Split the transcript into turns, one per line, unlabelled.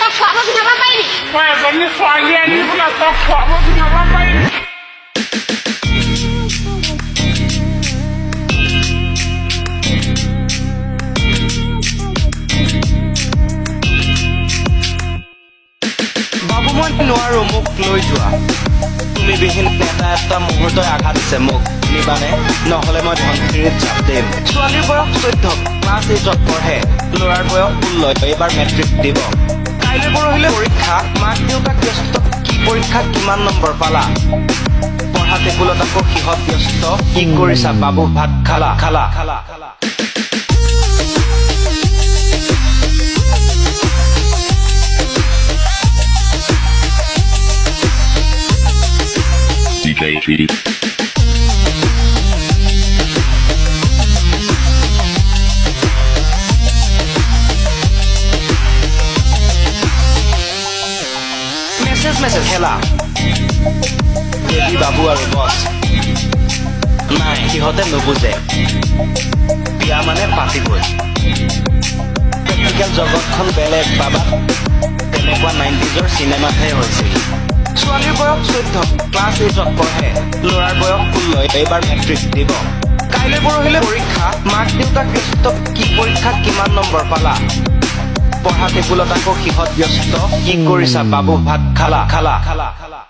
তই খোৱাব পিন্ধাব পাৰিবি
মই এজনী ছোৱালী আনি বোলে তই খুৱাব পিন্ধাব পাৰিবি
বাবু মই নোৱাৰো মোক লৈ যোৱা তুমি বিহীন এটা মুহূৰ্তই আঘাত দিছে মোক নিবানে নহ'লে মই ধনশিৰিত চাপ দিম ছোৱালীৰ বয়স 14 ক্লাছ 8ত পঢ়ে ল'ৰাৰ বয়স 16 এইবাৰ মেট্ৰিক দিব কাইলৈ পৰহিলৈ পৰীক্ষা মাক দেউতাক ব্যস্ত কি পৰীক্ষাত কিমান নম্বৰ পালা পঢ়া টেবুলত আকৌ কিহত ব্যস্ত কি কৰিছা বাবু ভাত খালা খালা খালা খালা
DJ Treaty.
মেছেজ খেলা দেৱী বাবু আৰু বছ নাই সিহঁতে নুবুজে বিয়া মানে পাতিবই প্ৰেক্টিকেল জগতখন বেলেগ বাবা তেনেকুৱা 90s চিনেমাতহে হৈছিল ছোৱালীৰ বয়স 14 ক্লাছ 8ত পঢ়ে ল'ৰাৰ বয়স 16 এইবাৰ মেট্ৰিক দিব কাইলৈ পৰহিলৈ পৰীক্ষা মাক দেউতাক ব্যস্ত কি পৰীক্ষাত কিমান নম্বৰ পালা পঢ়া টেবুলত আকৌ কিহত ব্যস্ত কি কৰিছা বাবু ভাত খালা খালা খালা খালা